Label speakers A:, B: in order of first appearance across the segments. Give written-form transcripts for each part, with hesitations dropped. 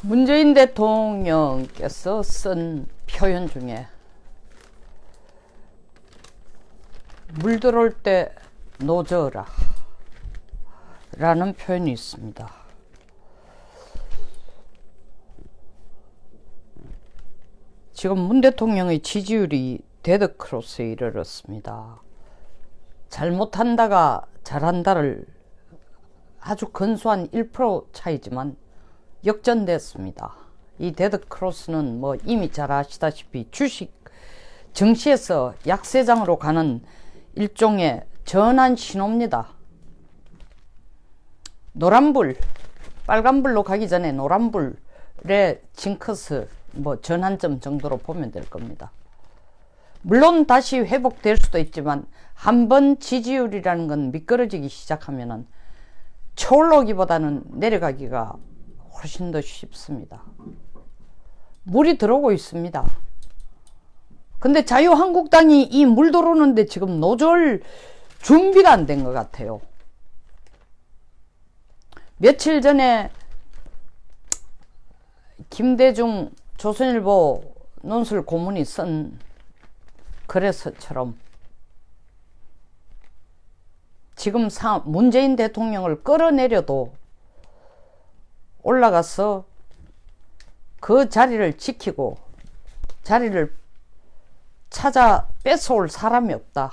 A: 문재인 대통령께서 쓴 표현 중에 물 들어올 때 노져라 라는 표현이 있습니다. 지금 문 대통령의 지지율이 데드크로스에 이르렀습니다. 잘못한다가 잘한다를 아주 근소한 1% 차이지만 역전됐습니다. 이 데드크로스는 뭐 이미 잘 아시다시피 주식 증시에서 약세장으로 가는 일종의 전환 신호입니다. 노란불, 빨간불로 가기 전에 노란불의 징크스, 뭐 전환점 정도로 보면 될 겁니다. 물론 다시 회복될 수도 있지만 한번 지지율이라는 건 미끄러지기 시작하면은 쳐올라오기보다는 내려가기가 훨씬 더 쉽습니다. 물이 들어오고 있습니다. 근데 자유한국당이 이 물 들어오는데 지금 노절 준비가 안 된 것 같아요. 며칠 전에 김대중 조선일보 논술 고문이 쓴 글에서처럼 지금 문재인 대통령을 끌어내려도 올라가서 그 자리를 지키고 자리를 찾아 뺏어올 사람이 없다.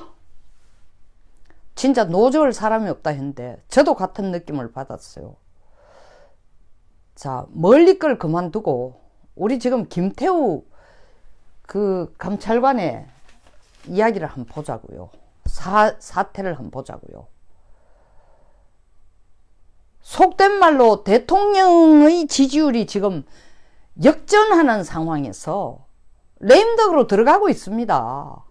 A: 진짜 노져올 사람이 없다 했는데 저도 같은 느낌을 받았어요. 자, 멀리 걸 그만두고 우리 지금 김태우 그 감찰관의 이야기를 한번 보자고요. 사태를 한번 보자고요. 속된 말로 대통령의 지지율이 지금 역전하는 상황에서 레임덕으로 들어가고 있습니다.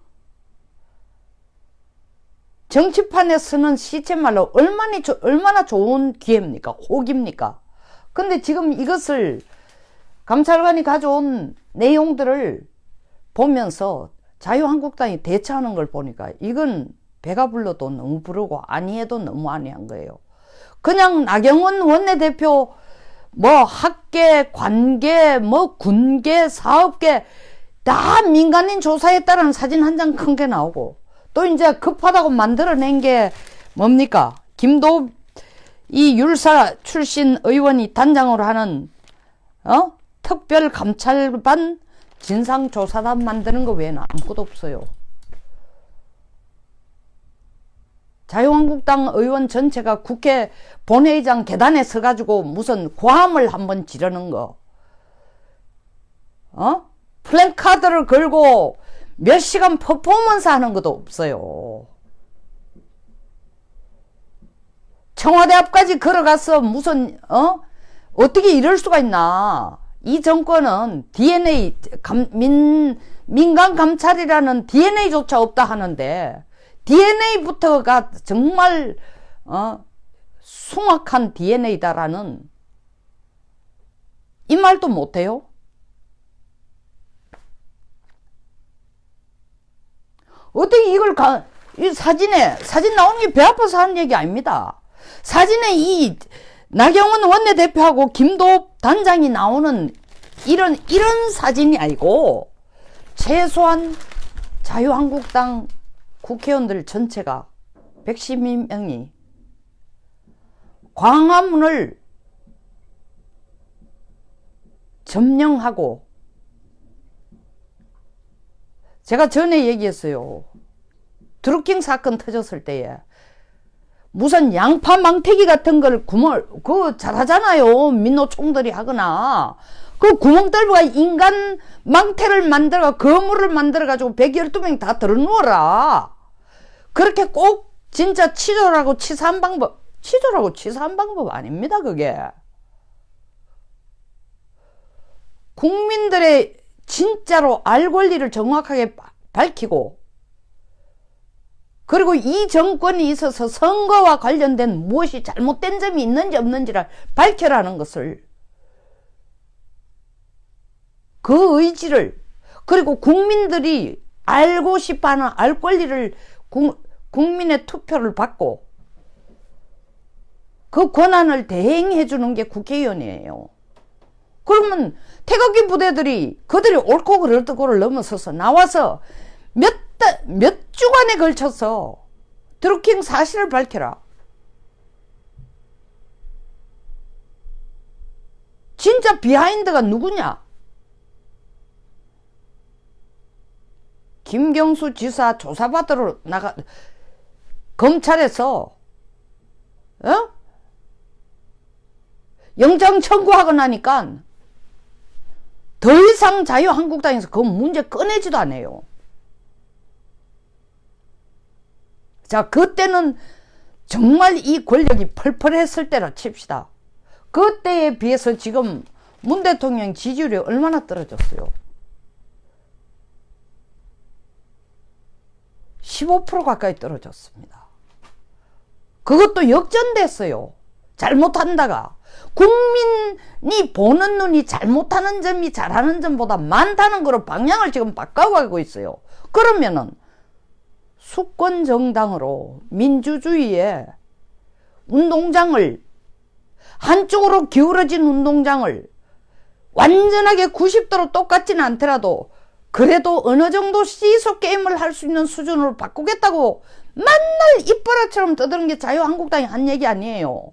A: 정치판에서는 시쳇말로 얼마나 좋은 기회입니까? 호기입니까? 근데 지금 이것을 감찰관이 가져온 내용들을 보면서 자유한국당이 대처하는 걸 보니까 이건 배가 불러도 너무 부르고 아니해도 너무 아니한 거예요. 그냥 나경원 원내대표 뭐 학계, 관계, 뭐 군계, 사업계 다 민간인 조사했다는 사진 한 장 큰 게 나오고 또 이제 급하다고 만들어낸 게 뭡니까? 이 율사 출신 의원이 단장으로 하는 특별감찰반 진상조사단 만드는 거 외에는 아무것도 없어요. 자유한국당 의원 전체가 국회 본회의장 계단에 서가지고 무슨 고함을 한번 지르는 거, 플랜카드를 걸고 몇 시간 퍼포먼스 하는 것도 없어요. 청와대 앞까지 걸어가서 무슨, 어떻게 이럴 수가 있나. 이 정권은 DNA, 민간 감찰이라는 DNA조차 없다 하는데, DNA부터가 정말, 숭악한 DNA다라는 이 말도 못해요? 어떻게 이 사진 나오는 게 배 아파서 하는 얘기 아닙니다. 사진에 이 나경원 원내대표하고 김도읍 단장이 나오는 이런 사진이 아니고 최소한 자유한국당 국회의원들 전체가 112명이 광화문을 점령하고 제가 전에 얘기했어요. 드루킹 사건 터졌을 때에 무슨 양파 망태기 같은 걸 그거 잘하잖아요. 민노총들이 하거나. 그 구멍 뚫어가 인간 망태를 만들어가 거물을 만들어가지고 112명 다 들어누워라. 그렇게 꼭 진짜 치졸하고 치사한 방법 아닙니다, 그게. 국민들의 진짜로 알 권리를 정확하게 밝히고 그리고 이 정권이 있어서 선거와 관련된 무엇이 잘못된 점이 있는지 없는지를 밝혀라는 것을 그 의지를 그리고 국민들이 알고 싶어하는 알 권리를 국민의 투표를 받고 그 권한을 대행해 주는 게 국회의원이에요. 그러면 태극기 부대들이 그들이 옳고 그르고를 넘어서서 나와서 몇 주간에 걸쳐서 드루킹 사실을 밝혀라. 진짜 비하인드가 누구냐? 김경수 지사 조사받으러 검찰에서 영장 청구하고 나니까 더 이상 자유한국당에서 그 문제 꺼내지도 않아요. 자, 그때는 정말 이 권력이 펄펄했을 때라 칩시다. 그때에 비해서 지금 문 대통령 지지율이 얼마나 떨어졌어요? 15% 가까이 떨어졌습니다. 그것도 역전됐어요. 잘못한다가. 국민이 보는 눈이 잘못하는 점이 잘하는 점보다 많다는 거로 방향을 지금 바꿔가고 있어요. 그러면은 수권 정당으로 민주주의의 운동장을, 한쪽으로 기울어진 운동장을 완전하게 90도로 똑같지는 않더라도 그래도 어느 정도 시소 게임을 할 수 있는 수준으로 바꾸겠다고 맨날 입버릇처럼 떠드는 게 자유한국당이 한 얘기 아니에요.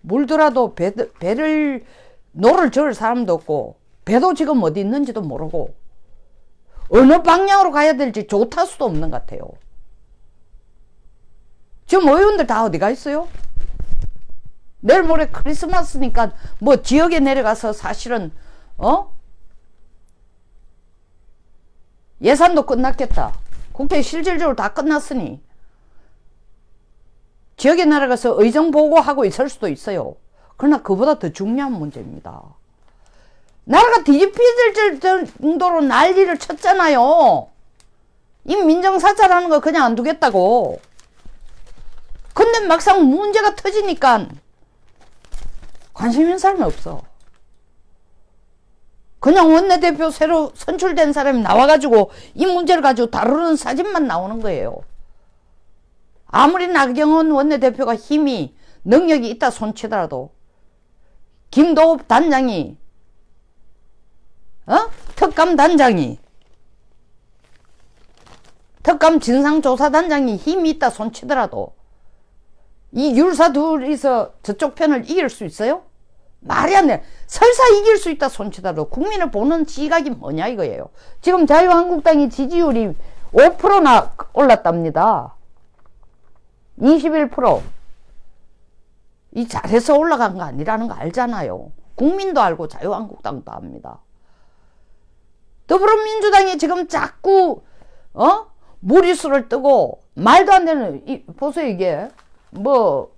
A: 물더라도 배를 노를 저을 사람도 없고 배도 지금 어디 있는지도 모르고 어느 방향으로 가야 될지 조탈 수도 없는 것 같아요. 지금 의원들 다 어디 가 있어요? 내일 모레 크리스마스니까 뭐 지역에 내려가서 사실은 예산도 끝났겠다. 국회 실질적으로 다 끝났으니 지역에 내려가서 의정 보고하고 있을 수도 있어요. 그러나 그보다 더 중요한 문제입니다. 나라가 뒤집힐 정도로 난리를 쳤잖아요. 이 민정사찰하는 거 그냥 안 두겠다고. 근데 막상 문제가 터지니까 관심 있는 사람이 없어. 그냥 원내대표 새로 선출된 사람이 나와가지고 이 문제를 가지고 다루는 사진만 나오는 거예요. 아무리 나경원 원내대표가 힘이 능력이 있다 손치더라도 김도읍 단장이 특감 단장이 특감 진상조사단장이 힘이 있다 손치더라도 이 율사 둘이서 저쪽 편을 이길 수 있어요? 말이 안 돼. 설사 이길 수 있다 손치더라도 국민을 보는 시각이 뭐냐 이거예요. 지금 자유한국당이 지지율이 5%나 올랐답니다. 21%. 이 잘해서 올라간 거 아니라는 거 알잖아요. 국민도 알고 자유한국당도 압니다. 더불어민주당이 지금 자꾸 무리수를 뜨고 말도 안 되는 보세요. 이게 뭐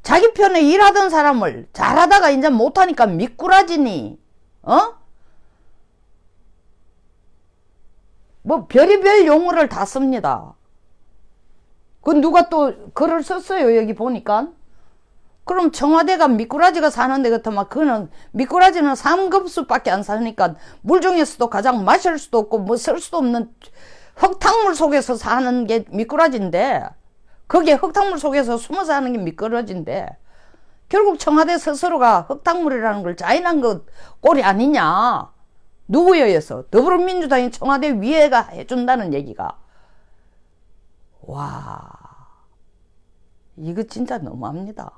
A: 자기 편에 일하던 사람을 잘하다가 이제 못하니까 미꾸라지니 뭐 별의별 용어를 다 씁니다. 그 누가 또 글을 썼어요. 여기 보니까. 그럼 청와대가 미꾸라지가 사는 데 같으면 그거는 미꾸라지는 3급수밖에 안 사니까 물 중에서도 가장 마실 수도 없고 뭐 쓸 수도 없는 흙탕물 속에서 사는 게 미꾸라지인데 거기에 흙탕물 속에서 숨어 사는 게 미꾸라지인데 결국 청와대 스스로가 흙탕물이라는 걸 자인한 것 꼴이 아니냐. 누구에 의해서? 더불어민주당이 청와대 위에가 해준다는 얘기가. 와, 이거 진짜 너무합니다.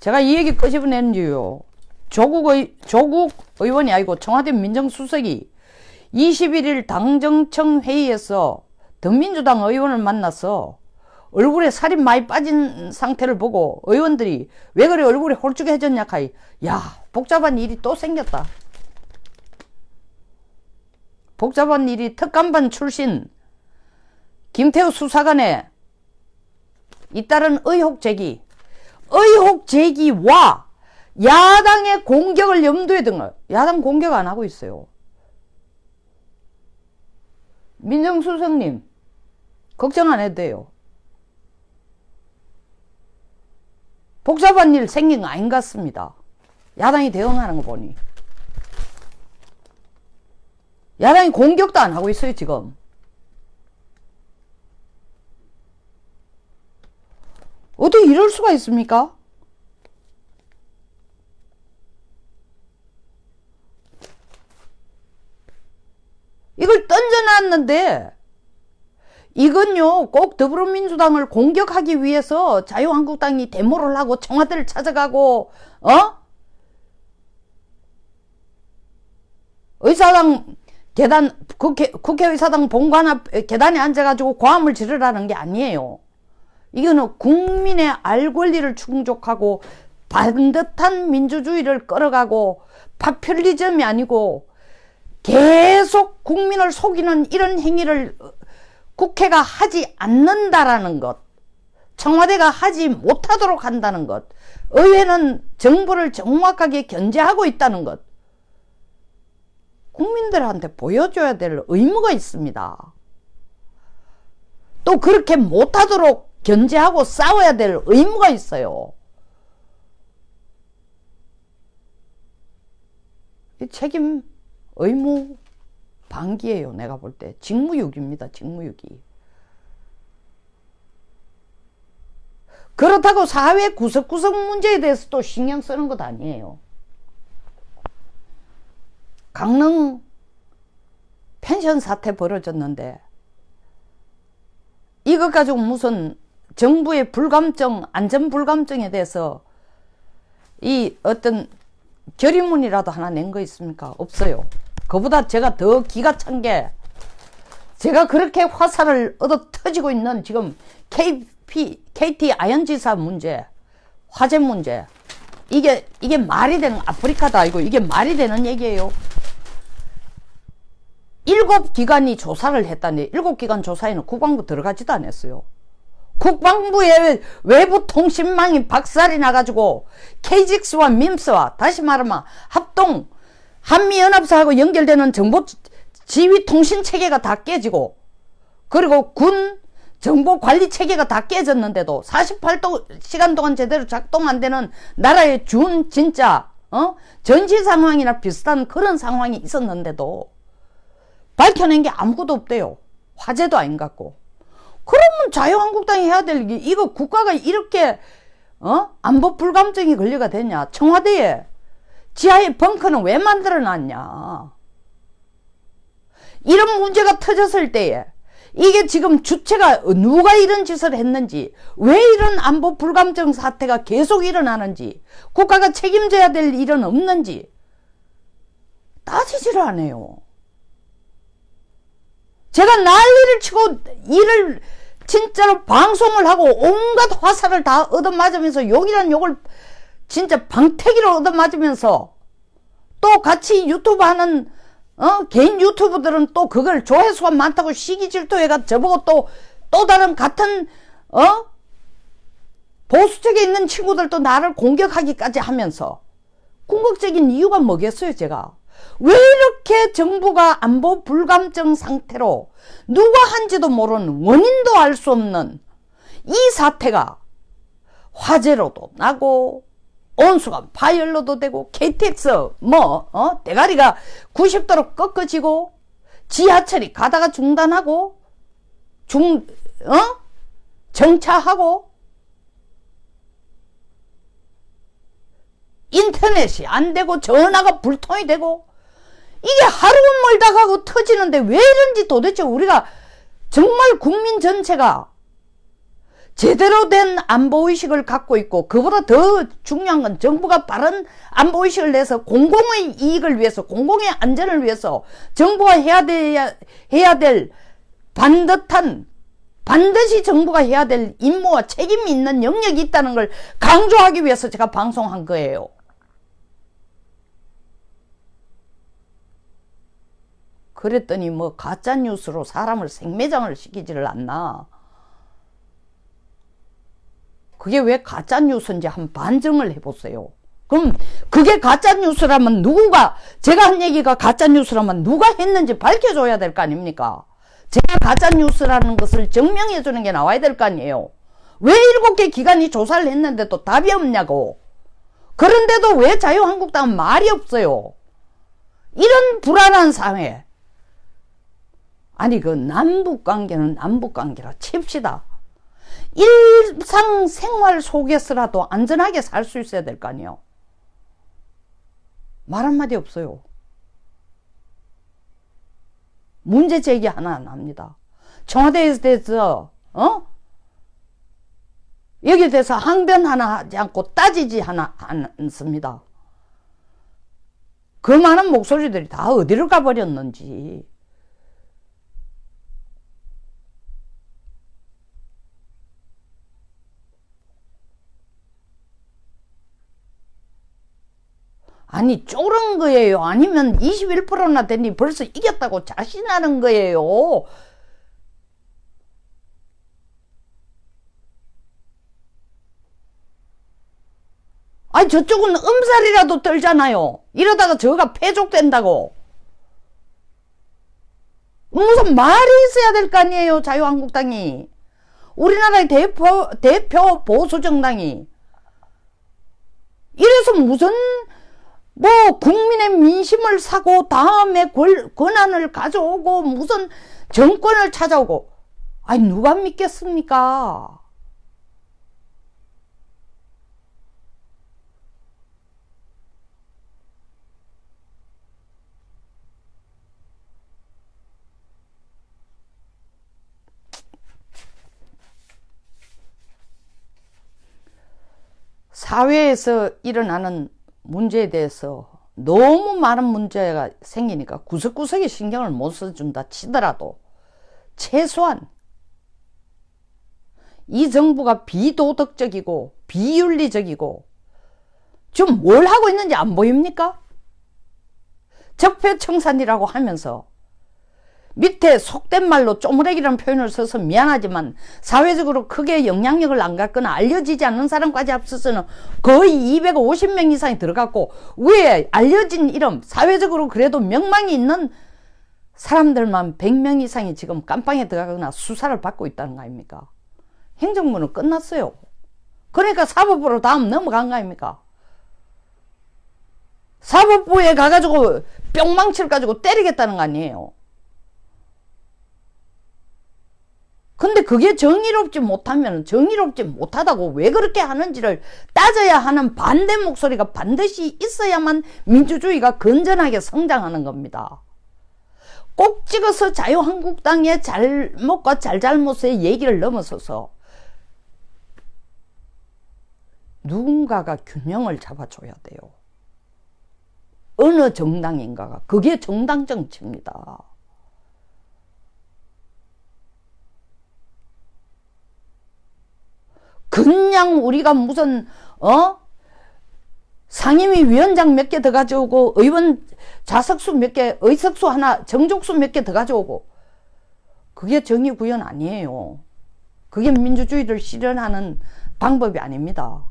A: 제가 이 얘기 끄집어낸 이유요. 조국 의원이 아니고 청와대 민정수석이 21일 당정청 회의에서 더민주당 의원을 만나서 얼굴에 살이 많이 빠진 상태를 보고 의원들이 왜 그래 얼굴이 홀쭉해졌냐 하이 야 복잡한 일이 또 생겼다. 복잡한 일이 특감반 출신 김태우 수사관의 잇따른 의혹 제기와 야당의 공격을 염두에 둔 거예요. 야당 공격 안 하고 있어요. 민정수석님 걱정 안 해도 돼요. 복잡한 일 생긴 거 아닌 것 같습니다. 야당이 대응하는 거 보니. 야당이 공격도 안 하고 있어요 지금. 이럴 수가 있습니까? 이걸 던져놨는데 이건요 꼭 더불어민주당을 공격하기 위해서 자유한국당이 데모를 하고 청와대를 찾아가고 의사당 계단 국회의사당 본관 앞 계단에 앉아가지고 고함을 지르라는 게 아니에요. 이거는 국민의 알 권리를 충족하고 반듯한 민주주의를 끌어가고 파퓰리즘이 아니고 계속 국민을 속이는 이런 행위를 국회가 하지 않는다라는 것, 청와대가 하지 못하도록 한다는 것, 의회는 정부를 정확하게 견제하고 있다는 것, 국민들한테 보여줘야 될 의무가 있습니다. 또 그렇게 못하도록 견제하고 싸워야 될 의무가 있어요. 이 책임, 의무 방기예요. 내가 볼 때 직무유기입니다. 직무유기. 그렇다고 사회 구석구석 문제에 대해서 또 신경 쓰는 것 아니에요. 강릉 펜션 사태 벌어졌는데 이것 가지고 무슨 정부의 불감증, 안전불감증에 대해서 이 어떤 결의문이라도 하나 낸 거 있습니까? 없어요. 그보다 제가 더 기가 찬 게 제가 그렇게 화살을 얻어 터지고 있는 지금 KT 아현지사 문제, 화재 문제, 이게 말이 되는, 아프리카도 아니고 이게 말이 되는 얘기예요. 7기관이 조사를 했다니 7기관 조사에는 국방부 들어가지도 않았어요. 국방부의 외부 통신망이 박살이 나가지고 KGX와 밈스와 다시 말하면 합동 한미연합사하고 연결되는 정보 지휘 통신 체계가 다 깨지고 그리고 군 정보 관리 체계가 다 깨졌는데도 48시간 동안 제대로 작동 안 되는 나라의 진짜 전시 상황이나 비슷한 그런 상황이 있었는데도 밝혀낸 게 아무것도 없대요. 화제도 아닌 것 같고. 그러면 자유한국당이 해야 될 게 이거 국가가 이렇게 안보 불감증이 걸려가 되냐. 청와대에 지하에 벙커는 왜 만들어 놨냐. 이런 문제가 터졌을 때에 이게 지금 주체가 누가 이런 짓을 했는지, 왜 이런 안보 불감증 사태가 계속 일어나는지, 국가가 책임져야 될 일은 없는지 따지지를 않아요. 제가 난리를 치고 일을 진짜로 방송을 하고 온갖 화살을 다 얻어맞으면서 욕이란 욕을 진짜 방태기를 얻어맞으면서 또 같이 유튜브 하는 개인 유튜브들은 또 그걸 조회수가 많다고 시기 질투해가 저보고 또 다른 같은 보수적에 있는 친구들도 나를 공격하기까지 하면서 궁극적인 이유가 뭐겠어요. 제가 왜 이렇게 정부가 안보 불감증 상태로 누가 한지도 모르는, 원인도 알 수 없는 이 사태가 화재로도 나고 온수가 파열로도 되고 KTX 대가리가 90도로 꺾어지고 지하철이 가다가 중단하고 정차하고 인터넷이 안 되고 전화가 불통이 되고 이게 하루가 멀다 가고 터지는데 왜 이런지 도대체 우리가 정말 국민 전체가 제대로 된 안보의식을 갖고 있고, 그보다 더 중요한 건 정부가 바른 안보의식을 내서 공공의 이익을 위해서, 공공의 안전을 위해서 정부가 해야 될 반드시 정부가 해야 될 임무와 책임이 있는 영역이 있다는 걸 강조하기 위해서 제가 방송한 거예요. 그랬더니 뭐 가짜뉴스로 사람을 생매장을 시키지를 않나. 그게 왜 가짜뉴스인지 한번 반증을 해보세요. 그럼 그게 가짜뉴스라면 제가 한 얘기가 가짜뉴스라면 누가 했는지 밝혀줘야 될 거 아닙니까? 제가 가짜뉴스라는 것을 증명해주는 게 나와야 될 거 아니에요. 왜 7개 기관이 조사를 했는데도 답이 없냐고. 그런데도 왜 자유한국당은 말이 없어요. 이런 불안한 사회. 아니 그 남북관계는 남북관계라 칩시다. 일상생활 속에서라도 안전하게 살 수 있어야 될 거 아니에요. 말 한마디 없어요. 문제 제기 하나 안 합니다. 청와대에 대해서 여기에 대해서 항변 하나 하지 않고 따지지 하나 않습니다. 그 많은 목소리들이 다 어디로 가버렸는지. 아니 쫄은 거예요? 아니면 21%나 되니 벌써 이겼다고 자신하는 거예요? 아니 저쪽은 음살이라도 떨잖아요. 이러다가 저가 패족된다고. 무슨 말이 있어야 될 거 아니에요. 자유한국당이. 우리나라의 대표 보수정당이. 이래서 무슨 국민의 민심을 사고 다음에 권한을 가져오고 무슨 정권을 찾아오고. 아니 누가 믿겠습니까? 사회에서 일어나는 문제에 대해서 너무 많은 문제가 생기니까 구석구석에 신경을 못 써준다 치더라도 최소한 이 정부가 비도덕적이고 비윤리적이고 좀 뭘 하고 있는지 안 보입니까? 적폐청산이라고 하면서 밑에 속된 말로 쪼무레기라는 표현을 써서 미안하지만 사회적으로 크게 영향력을 안 갖거나 알려지지 않는 사람까지 합쳐서는 거의 250명 이상이 들어갔고 위에 알려진 이름 사회적으로 그래도 명망이 있는 사람들만 100명 이상이 지금 깜빵에 들어가거나 수사를 받고 있다는 거 아닙니까? 행정부는 끝났어요. 그러니까 사법부로 다음 넘어간 거 아닙니까? 사법부에 가가지고 뿅망치를 가지고 때리겠다는 거 아니에요. 근데 그게 정의롭지 못하면 정의롭지 못하다고 왜 그렇게 하는지를 따져야 하는 반대 목소리가 반드시 있어야만 민주주의가 건전하게 성장하는 겁니다. 꼭 찍어서 자유한국당의 잘못과 잘잘못의 얘기를 넘어서서 누군가가 균형을 잡아줘야 돼요. 어느 정당인가가. 그게 정당 정치입니다. 그냥 우리가 무슨 상임위 위원장 몇 개 더 가져오고 의원 좌석수 몇 개, 의석수 하나, 정족수 몇 개 더 가져오고 그게 정의 구현 아니에요. 그게 민주주의를 실현하는 방법이 아닙니다.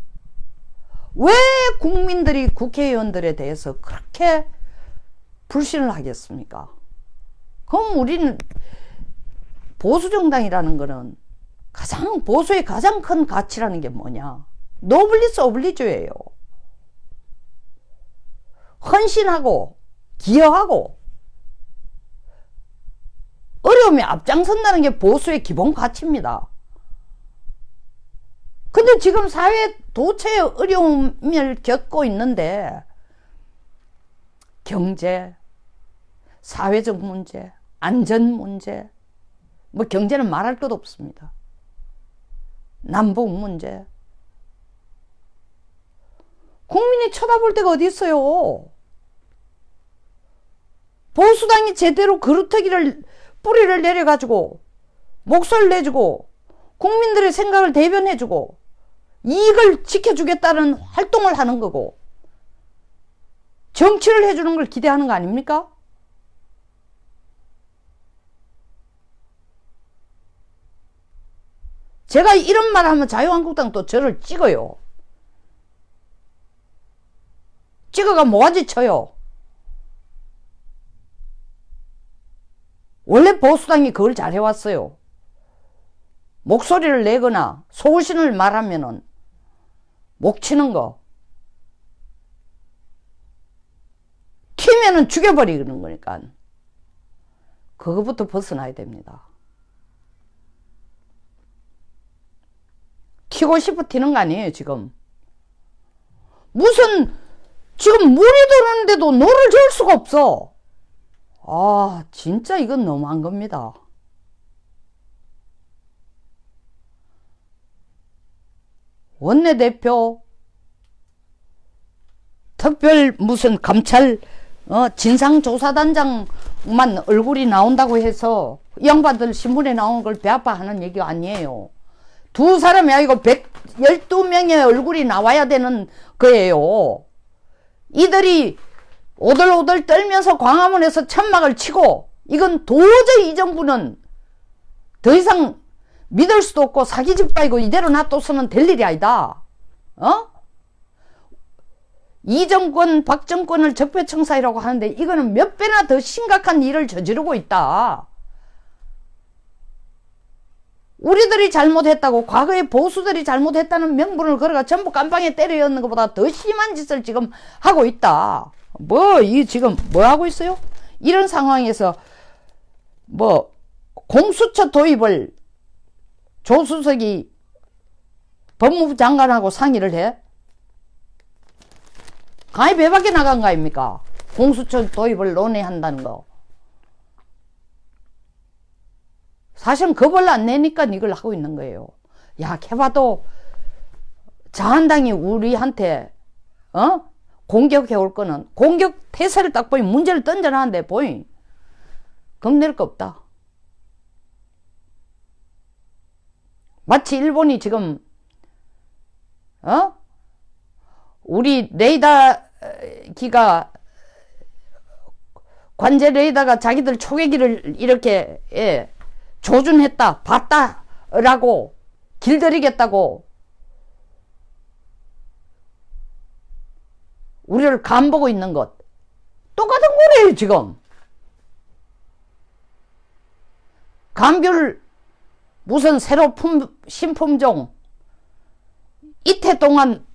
A: 왜 국민들이 국회의원들에 대해서 그렇게 불신을 하겠습니까? 그럼 우리는 보수정당이라는 거는 보수의 가장 큰 가치라는 게 뭐냐? 노블리스 오블리주예요. 헌신하고 기여하고 어려움에 앞장선다는 게 보수의 기본 가치입니다. 근데 지금 사회 도처에 어려움을 겪고 있는데 경제, 사회적 문제, 안전 문제, 경제는 말할 것 없습니다. 남북 문제. 국민이 쳐다볼 데가 어디 있어요? 보수당이 제대로 그루터기를 뿌리를 내려가지고 목소리를 내주고 국민들의 생각을 대변해주고 이익을 지켜주겠다는 활동을 하는 거고 정치를 해주는 걸 기대하는 거 아닙니까? 제가 이런 말 하면 자유한국당도 저를 찍어요. 찍어가 뭐가지 쳐요. 원래 보수당이 그걸 잘해왔어요. 목소리를 내거나 소신을 말하면은 목 치는 거. 튀면은 죽여버리는 거니까. 그거부터 벗어나야 됩니다. 튀고 싶어 튀는 거 아니에요, 지금. 무슨, 지금 물이 들어오는데도 노를 저을 수가 없어. 아, 진짜 이건 너무한 겁니다. 원내대표, 특별 무슨 감찰, 진상조사단장만 얼굴이 나온다고 해서 이 양반들 신문에 나온 걸 배아파하는 얘기가 아니에요. 두 사람이 아니고 112명의 얼굴이 나와야 되는 거예요. 이들이 오들오들 떨면서 광화문에서 천막을 치고, 이건 도저히 이 정부는 더 이상 믿을 수도 없고 사기집단이고 이대로 놔둬서는 될 일이 아니다. 이정권, 박정권을 적폐청사이라고 하는데 이거는 몇 배나 더 심각한 일을 저지르고 있다. 우리들이 잘못했다고, 과거에 보수들이 잘못했다는 명분을 걸어가 전부 깜빵에 때려였는 것보다 더 심한 짓을 지금 하고 있다. 지금 뭐 하고 있어요? 이런 상황에서 공수처 도입을 조수석이 법무부 장관하고 상의를 해? 가입 왜 밖에 나간 거 아닙니까? 공수처 도입을 논의한다는 거. 사실은 겁을 안 내니까 이걸 하고 있는 거예요. 야, 해봐도 자한당이 우리한테 공격해 올 거는, 공격 태세를 딱 보니 문제를 던져놨는데 보니 겁낼 거 없다. 마치 일본이 지금 우리 레이더기가, 관제 레이더가 자기들 초계기를 이렇게 조준했다, 봤다라고 길들이겠다고 우리를 간보고 있는 것 똑같은 거래요. 지금 감귤 무슨 새로 신품종 이태 동안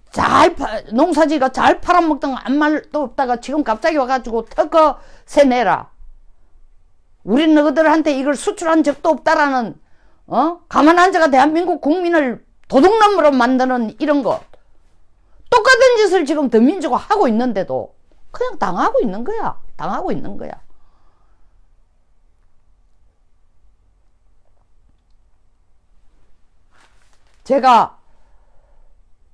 A: 농사지가 잘 팔아먹던 아무 말도 없다가 지금 갑자기 와가지고 특허세 내라, 우린 너희들한테 이걸 수출한 적도 없다라는 가만 앉아가 대한민국 국민을 도둑놈으로 만드는 이런 것, 똑같은 짓을 지금 더민주가 하고 있는데도 그냥 당하고 있는 거야. 당하고 있는 거야. 제가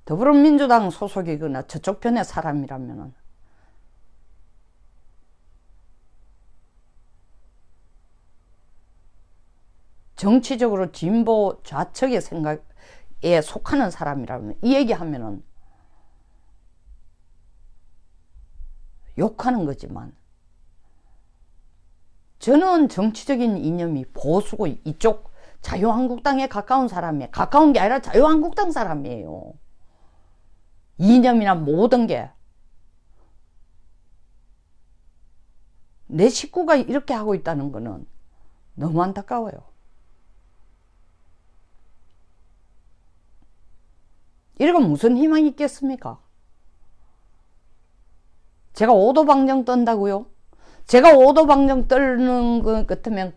A: 더불어민주당 소속이거나 저쪽 편의 사람이라면은 정치적으로 진보 좌측의 생각에 속하는 사람이라면 이 얘기하면은 욕하는 거지만, 저는 정치적인 이념이 보수고 이쪽 자유한국당에 가까운 사람이에요. 가까운 게 아니라 자유한국당 사람이에요. 이념이나 모든 게. 내 식구가 이렇게 하고 있다는 거는 너무 안타까워요. 이러면 무슨 희망이 있겠습니까? 제가 오도방정 떤다고요? 제가 오도방정 떨는 것 같으면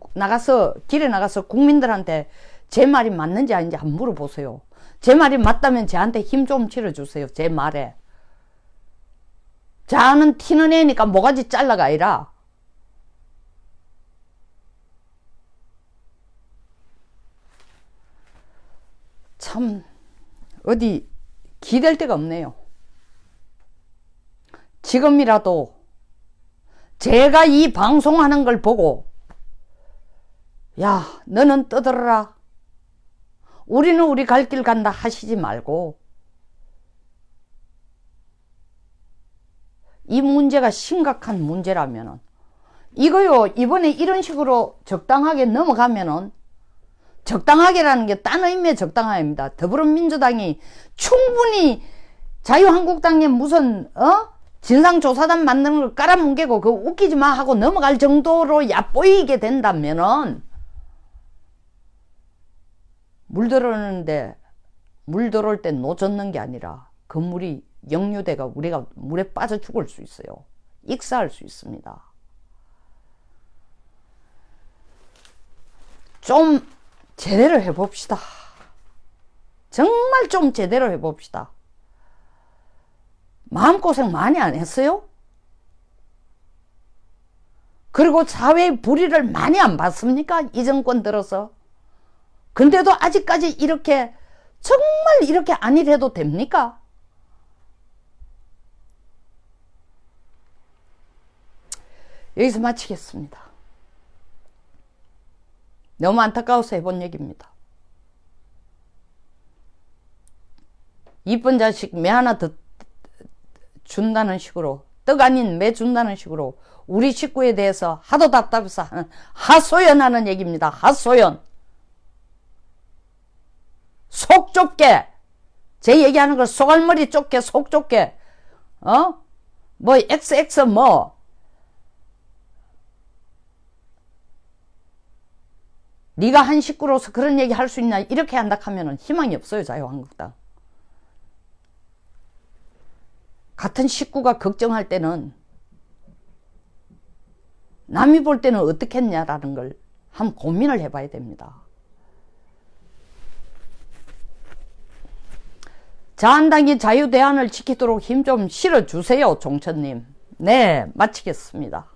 A: 길에 나가서 국민들한테 제 말이 맞는지 아닌지 한번 물어보세요. 제 말이 맞다면 저한테 힘 좀 실어주세요. 제 말에. 자는 티는 애니까 모가지 잘라가 아니라, 참 어디 기댈 데가 없네요. 지금이라도 제가 이 방송하는 걸 보고, 야, 너는 떠들어라, 우리는 우리 갈 길 간다 하시지 말고, 이 문제가 심각한 문제라면은, 이거요, 이번에 이런 식으로 적당하게 넘어가면은, 적당하게라는 게 딴 의미의 적당함입니다. 더불어민주당이 충분히 자유한국당에 무슨 진상조사단 만드는 걸 깔아뭉개고 그거 웃기지 마 하고 넘어갈 정도로 얕보이게 된다면은, 물 들어올 때 노젓는 게 아니라 그 물이 역류대가 우리가 물에 빠져 죽을 수 있어요. 익사할 수 있습니다. 좀 제대로 해봅시다. 정말 좀 제대로 해봅시다. 마음고생 많이 안 했어요? 그리고 사회의 불의를 많이 안 받습니까? 이 정권 들어서. 근데도 아직까지 이렇게 정말 이렇게 안일해도 됩니까? 여기서 마치겠습니다. 너무 안타까워서 해본 얘기입니다. 이쁜 자식 매 하나 더 준다는 식으로, 떡 아닌 매 준다는 식으로 우리 식구에 대해서 하도 답답해서 하는 하소연하는 얘기입니다. 하소연. 속 좁게, 제 얘기하는 걸 속알머리 좁게, 속 좁게, 뭐 XX 뭐 네가 한 식구로서 그런 얘기 할 수 있나, 이렇게 한다 하면은 희망이 없어요. 자유한국당. 같은 식구가 걱정할 때는 남이 볼 때는 어떻겠냐라는 걸 한번 고민을 해봐야 됩니다. 자한당이 자유대안을 지키도록 힘 좀 실어주세요, 종천님. 네, 마치겠습니다.